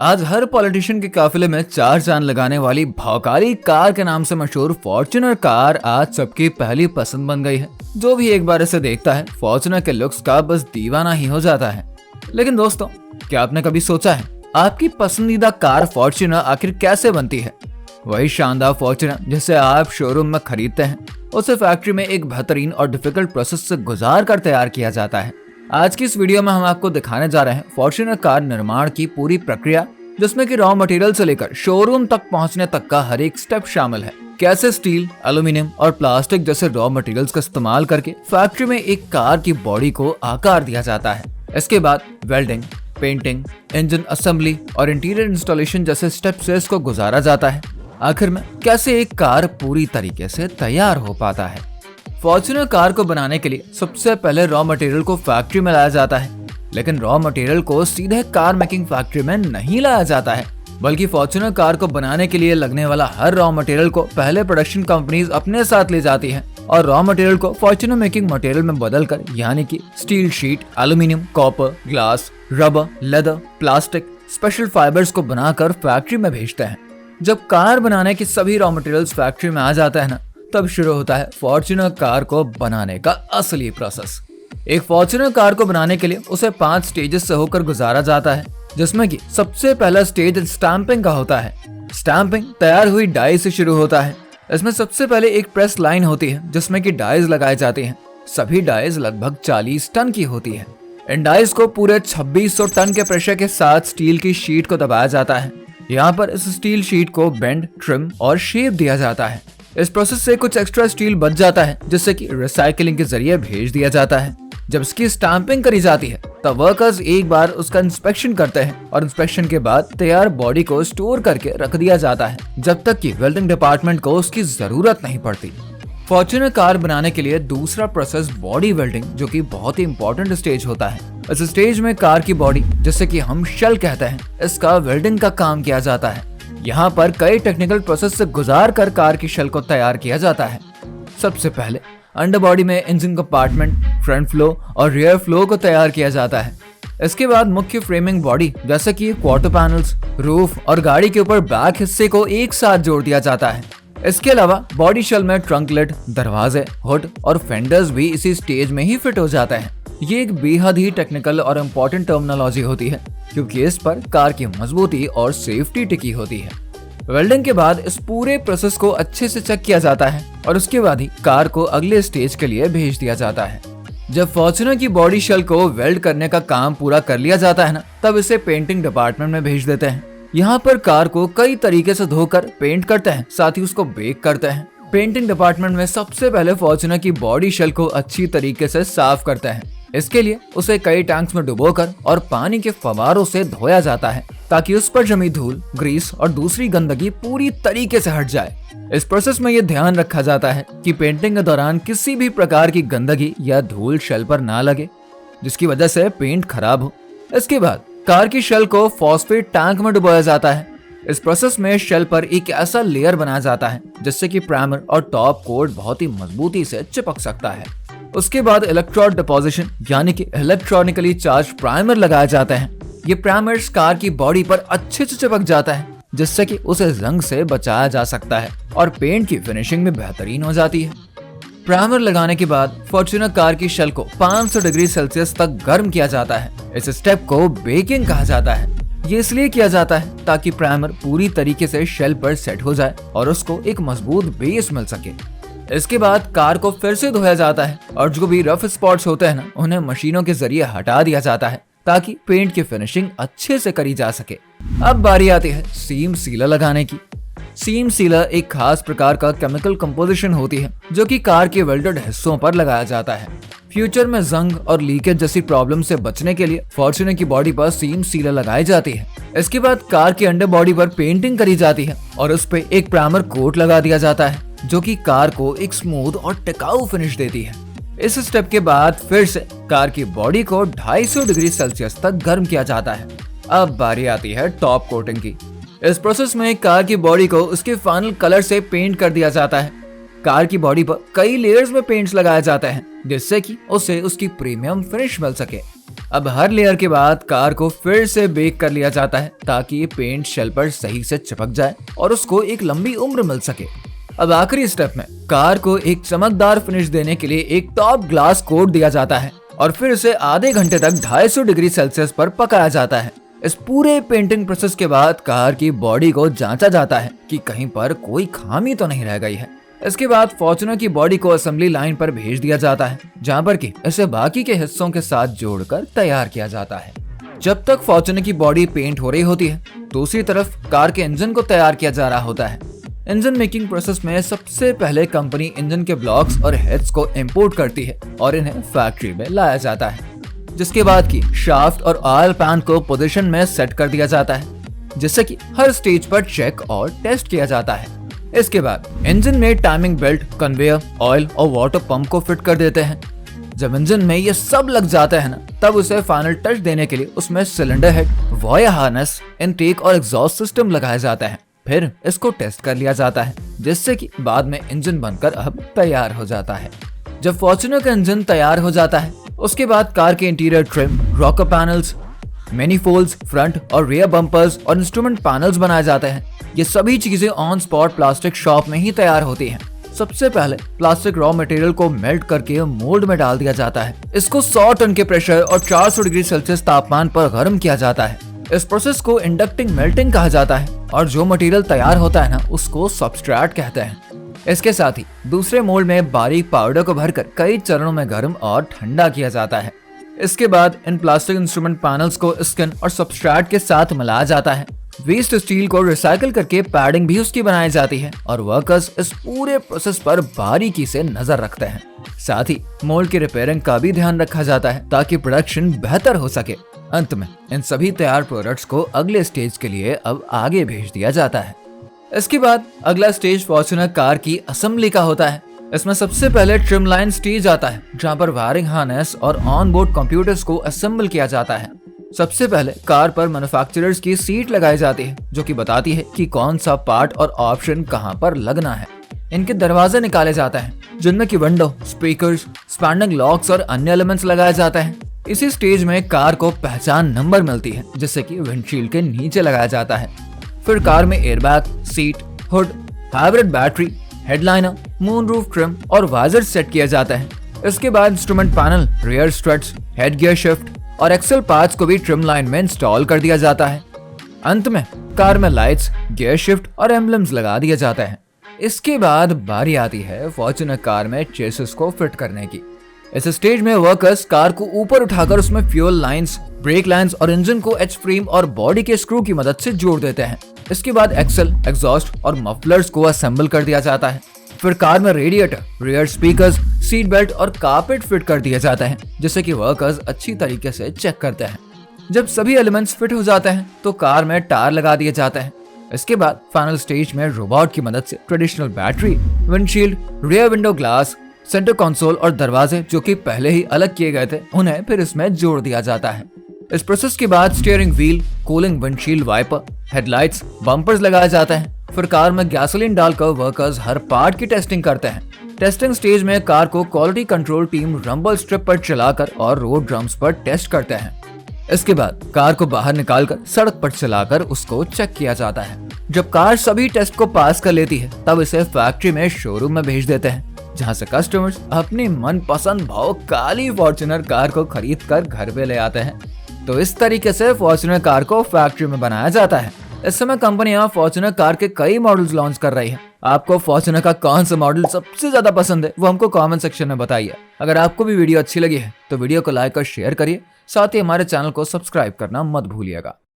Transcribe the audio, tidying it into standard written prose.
आज हर पॉलिटिशियन के काफिले में चार चांद लगाने वाली भौकाली कार के नाम से मशहूर फॉर्च्यूनर कार आज सबकी पहली पसंद बन गई है। जो भी एक बार इसे देखता है फॉर्च्यूनर के लुक्स का बस दीवाना ही हो जाता है। लेकिन दोस्तों, क्या आपने कभी सोचा है आपकी पसंदीदा कार फॉर्च्यूनर आखिर कैसे बनती है? वही शानदार फॉर्च्यूनर जिसे आप शोरूम में खरीदते हैं उसे फैक्ट्री में एक बेहतरीन और डिफिकल्ट प्रोसेस से गुजार कर तैयार किया जाता है। आज की इस वीडियो में हम आपको दिखाने जा रहे हैं फॉर्च्यूनर कार निर्माण की पूरी प्रक्रिया, जिसमें कि रॉ मटेरियल से लेकर शोरूम तक पहुंचने तक का हर एक स्टेप शामिल है। कैसे स्टील, एल्यूमिनियम और प्लास्टिक जैसे रॉ मटेरियल्स का इस्तेमाल करके फैक्ट्री में एक कार की बॉडी को आकार दिया जाता है। इसके बाद वेल्डिंग, पेंटिंग, इंजन असेंबली और इंटीरियर इंस्टॉलेशन जैसे स्टेप से इसको गुजारा जाता है। आखिर में कैसे एक कार पूरी तरीके से तैयार हो पाता है? फॉर्च्यूनर कार को बनाने के लिए सबसे पहले रॉ मटेरियल को फैक्ट्री में लाया जाता है, लेकिन रॉ मटेरियल को सीधे कार मेकिंग फैक्ट्री में नहीं लाया जाता है, बल्कि फॉर्च्यूनर कार को बनाने के लिए लगने वाला हर रॉ मटेरियल को पहले प्रोडक्शन कंपनीज अपने साथ ले जाती हैं और रॉ मटेरियल को फॉर्च्यूनर मेकिंग मटेरियल में बदलकर, यानी कि steel sheet, aluminium, copper, glass, rubber, leather, plastic, special fibres को बनाकर फैक्ट्री में भेजते हैं। जब कार बनाने के सभी रॉ मटेरियल्स फैक्ट्री में आ जाता है ना, तब शुरू होता है फॉर्च्यूनर कार को बनाने का असली प्रोसेस। एक फॉर्च्यूनर कार को बनाने के लिए उसे 5 स्टेजेस से होकर गुजारा जाता है, जिसमें कि सबसे पहला स्टेज स्टैंपिंग का होता है। स्टैंपिंग तैयार हुई डाई से शुरू होता है। इसमें सबसे पहले एक प्रेस लाइन होती है जिसमें कि डाइज लगाए जाते हैं। सभी डाइज लगभग 40 टन की होती है। इन डाइज को पूरे 2600 टन के प्रेशर के साथ स्टील की शीट को दबाया जाता है। यहाँ पर इस स्टील शीट को बेंड, ट्रिम और शेप दिया जाता है। इस प्रोसेस से कुछ एक्स्ट्रा स्टील बच जाता है, जिससे कि रिसाइकलिंग के जरिए भेज दिया जाता है। जब इसकी स्टैंपिंग करी जाती है तब वर्कर्स एक बार उसका इंस्पेक्शन करते हैं और इंस्पेक्शन के बाद तैयार बॉडी को स्टोर करके रख दिया जाता है, जब तक कि वेल्डिंग डिपार्टमेंट को उसकी जरूरत नहीं पड़ती। फॉर्च्यूनर कार बनाने के लिए दूसरा प्रोसेस बॉडी वेल्डिंग, जो कि बहुत ही इंपॉर्टेंट स्टेज होता है। इस स्टेज में कार की बॉडी, जिसे कि हम शेल कहते हैं, इसका वेल्डिंग का काम किया जाता है। यहाँ पर कई टेक्निकल प्रोसेस से गुजार कर कार की शेल को तैयार किया जाता है। सबसे पहले अंडर बॉडी में इंजन कंपार्टमेंट, फ्रंट फ्लो और रियर फ्लो को तैयार किया जाता है। इसके बाद मुख्य फ्रेमिंग बॉडी, जैसे कि क्वार्टर पैनल्स, रूफ और गाड़ी के ऊपर बैक हिस्से को एक साथ जोड़ दिया जाता है। इसके अलावा बॉडी शेल में ट्रंक लिड, दरवाजे, हुड और फेंडर्स भी इसी स्टेज में ही फिट हो जाते हैं। ये एक बेहद ही टेक्निकल और इम्पोर्टेंट टर्मिनोलॉजी होती है, क्योंकि इस पर कार की मजबूती और सेफ्टी टिकी होती है। वेल्डिंग के बाद इस पूरे प्रोसेस को अच्छे से चेक किया जाता है और उसके बाद ही कार को अगले स्टेज के लिए भेज दिया जाता है। जब फॉर्च्यूनर की बॉडी शेल को वेल्ड करने का काम पूरा कर लिया जाता है ना, तब इसे पेंटिंग डिपार्टमेंट में भेज देते हैं। यहाँ पर कार को कई तरीके से धोकर पेंट करते हैं, साथ ही उसको बेक करते हैं। पेंटिंग डिपार्टमेंट में सबसे पहले फॉर्च्यूनर की बॉडी शेल को अच्छी तरीके से साफ करते हैं। इसके लिए उसे कई टैंक्स में डुबोकर और पानी के फव्वारों से धोया जाता है, ताकि उस पर जमी धूल, ग्रीस और दूसरी गंदगी पूरी तरीके से हट जाए। इस प्रोसेस में ये ध्यान रखा जाता है कि पेंटिंग के दौरान किसी भी प्रकार की गंदगी या धूल शेल पर ना लगे, जिसकी वजह से पेंट खराब हो। इसके बाद कार की शेल को फॉस्फेट टैंक में डुबोया जाता है। इस प्रोसेस में शेल पर एक ऐसा लेयर बनाया जाता है जिससे कि प्राइमर और टॉप कोट बहुत ही मजबूती से चिपक सकता है। उसके बाद इलेक्ट्रोड डिपोजिशन, यानी कि इलेक्ट्रॉनिकली चार्ज प्राइमर लगाया जाता है। ये प्राइमर कार की बॉडी पर अच्छे से चिपक जाता है, जिससे कि उसे जंग से बचाया जा सकता है और पेंट की फिनिशिंग में बेहतरीन हो जाती है। प्राइमर लगाने के बाद फॉर्च्यूनर कार की शेल को 500 डिग्री सेल्सियस तक गर्म किया जाता है। इस स्टेप को बेकिंग कहा जाता है। ये इसलिए किया जाता है ताकि प्राइमर पूरी तरीके से शेल पर सेट हो जाए और उसको एक मजबूत बेस मिल सके। इसके बाद कार को फिर से धोया जाता है और जो भी रफ स्पॉट्स होते हैं ना, उन्हें मशीनों के जरिए हटा दिया जाता है, ताकि पेंट की फिनिशिंग अच्छे से करी जा सके। अब बारी आती है सीम सीलर लगाने की। सीम सीलर एक खास प्रकार का केमिकल कंपोजिशन होती है, जो कि कार के वेल्डेड हिस्सों पर लगाया जाता है। फ्यूचर में जंग और लीकेज जैसी प्रॉब्लम से बचने के लिए फॉर्च्यूनर की बॉडी पर सीम सीलर लगाई जाती है। इसके बाद कार की अंडर बॉडी पर पेंटिंग करी जाती है और उस पे एक प्राइमर कोट लगा दिया जाता है, जो कि कार को एक स्मूथ और टिकाऊ फिनिश देती है। इस स्टेप के बाद फिर से कार की बॉडी को 250 डिग्री सेल्सियस तक गर्म किया जाता है। अब बारी आती है टॉप कोटिंग की। इस प्रोसेस में कार की बॉडी को उसके फाइनल कलर से पेंट कर दिया जाता है। कार की बॉडी पर कई लेयर्स में पेंट्स लगाया जाता है, जिससे कि उसे उसकी प्रीमियम फिनिश मिल सके। अब हर लेयर के बाद कार को फिर से बेक कर लिया जाता है ताकि पेंट शेल पर सही से चिपक जाए और उसको एक लंबी उम्र मिल सके। अब आखिरी स्टेप में कार को एक चमकदार फिनिश देने के लिए एक टॉप ग्लास कोट दिया जाता है और फिर इसे आधे घंटे तक 250 डिग्री सेल्सियस पर पकाया जाता है। इस पूरे पेंटिंग प्रोसेस के बाद कार की बॉडी को जांचा जाता है कि कहीं पर कोई खामी तो नहीं रह गई है। इसके बाद फॉर्च्यूनर की बॉडी को असेंबली लाइन पर भेज दिया जाता है, जहां पर कि इसे बाकी के हिस्सों के साथ जोड़कर तैयार किया जाता है। जब तक फॉर्च्यूनर की बॉडी पेंट हो रही होती है, दूसरी तरफ कार के इंजन को तैयार किया जा रहा होता है। इंजन मेकिंग प्रोसेस में सबसे पहले कंपनी इंजन के ब्लॉक्स और हेड्स को इंपोर्ट करती है और इन्हें फैक्ट्री में लाया जाता है, जिसके बाद की शाफ्ट और ऑयल पैन को पोजीशन में सेट कर दिया जाता है, जिससे कि हर स्टेज पर चेक और टेस्ट किया जाता है। इसके बाद इंजन में टाइमिंग बेल्ट, कन्वेयर, ऑयल और वाटर पंप को फिट कर देते हैं। जब इंजन में ये सब लग जाता है ना, तब उसे फाइनल टच देने के लिए उसमें cylinder head, wire harness, intake और एग्जॉस्ट सिस्टम लगाया जाता है। फिर इसको टेस्ट कर लिया जाता है, जिससे कि बाद में इंजन बनकर अब तैयार हो जाता है। जब फॉर्च्यूनर का इंजन तैयार हो जाता है, उसके बाद कार के interior trim, rocker panels, manifolds, front और रियर बम्पर्स और इंस्ट्रूमेंट पैनल्स बनाए जाते हैं। ये सभी चीजें ऑन स्पॉट प्लास्टिक शॉप में ही तैयार होती हैं। सबसे पहले प्लास्टिक रॉ मटेरियल को मेल्ट करके मोल्ड में डाल दिया जाता है। इसको 100 टन के प्रेशर और 400 डिग्री सेल्सियस तापमान पर गर्म किया जाता है। इस प्रोसेस को इंडक्टिंग मेल्टिंग कहा जाता है और जो मटेरियल तैयार होता है ना, उसको सबस्ट्रेट कहते हैं। इसके साथ ही दूसरे मोल्ड में बारीक पाउडर को भरकर कई चरणों में गर्म और ठंडा किया जाता है। इसके बाद इन प्लास्टिक इंस्ट्रूमेंट पैनल्स को स्किन और सबस्ट्रेट के साथ मिलाया जाता है। वेस्ट स्टील को रिसाइकिल करके पैडिंग भी उसकी बनाई जाती है और वर्कर्स इस पूरे प्रोसेस पर बारीकी से नजर रखते हैं। साथ ही मोल्ड की रिपेयरिंग का भी ध्यान रखा जाता है ताकि प्रोडक्शन बेहतर हो सके। अंत में इन सभी तैयार प्रोडक्ट्स को अगले स्टेज के लिए अब आगे भेज दिया जाता है। इसके बाद अगला स्टेज फॉर्च्यूनर कार की असेंबली का होता है। इसमें सबसे पहले ट्रिम लाइन स्टेज आता है, जहां पर वायरिंग हार्नेस और ऑन बोर्ड कंप्यूटर्स को असेंबल किया जाता है। सबसे पहले कार पर मैन्युफैक्चरर्स की सीट लगाई जाती है, जो कि बताती है कि कौन सा पार्ट और ऑप्शन कहां पर लगना है। इनके दरवाजे निकाले जाते हैं, जिनमें की विंडो, स्पीकर्स, स्टैंडिंग लॉक्स और अन्य एलिमेंट्स लगाए जाते हैं। इसी स्टेज में कार को पहचान नंबर मिलती है, जिससे कि विंडशील्ड के नीचे लगाया जाता है। फिर कार में airbag, seat, hood, hybrid battery, headliner, moonroof trim और वाइजर सेट किया जाता है। इसके बाद instrument panel, rear struts, head gear shift और एक्सेल पार्ट्स को भी ट्रिम लाइन में इंस्टॉल कर दिया जाता है। अंत में कार में लाइट्स, गियर शिफ्ट और एम्बलम्स लगा दिया जाता है। इसके बाद बारी आती है फॉर्च्यूनर कार में चेसिस को फिट करने की। इस स्टेज में वर्कर्स कार को ऊपर उठाकर उसमें फ्यूल लाइंस, ब्रेक लाइंस और इंजन को एच फ्रेम और बॉडी के स्क्रू की मदद से जोड़ देते हैं। इसके बाद एक्सेल, एग्जॉस्ट और मफलर्स को असेंबल कर दिया जाता है। फिर कार में radiator, rear speakers, seat belt और कारपेट फिट कर दिया जाता है, जिससे कि वर्कर्स अच्छी तरीके से चेक करते हैं। जब सभी एलिमेंट्स फिट हो जाते हैं तो कार में टायर लगा दिए जाते हैं। इसके बाद फाइनल स्टेज में रोबोट की मदद से traditional battery, windshield, rear window glass, centre console और दरवाजे, जो कि पहले ही अलग किए गए थे, उन्हें फिर इसमें जोड़ दिया जाता है। इस प्रोसेस के बाद steering wheel, cooling windshield wiper, headlights, bumpers लगाए जाते हैं। फिर कार में गैसोलीन डालकर वर्कर्स हर पार्ट की टेस्टिंग करते हैं। टेस्टिंग स्टेज में कार को quality control team rumble strip पर चलाकर और रोड ड्रम्स पर टेस्ट करते हैं। इसके बाद कार को बाहर निकालकर सड़क पर चलाकर उसको चेक किया जाता है। जब कार सभी टेस्ट को पास कर लेती है, तब इसे फैक्ट्री में शोरूम में भेज देते हैं, जहां से कस्टमर्स अपनी मनपसंद भाव काली फॉर्च्यूनर कार को खरीद कर घर पे ले आते हैं। तो इस तरीके से फॉर्च्यूनर कार को फैक्ट्री में बनाया जाता है। इस समय कंपनियां फॉर्च्यूनर कार के कई मॉडल्स लॉन्च कर रही है। आपको फॉर्च्यूनर का कौन सा मॉडल सबसे ज्यादा पसंद है, वो हमको कमेंट सेक्शन में बताइए। अगर आपको भी वीडियो अच्छी लगी है तो वीडियो को लाइक और शेयर करिए, साथ ही हमारे चैनल को सब्सक्राइब करना मत भूलिएगा।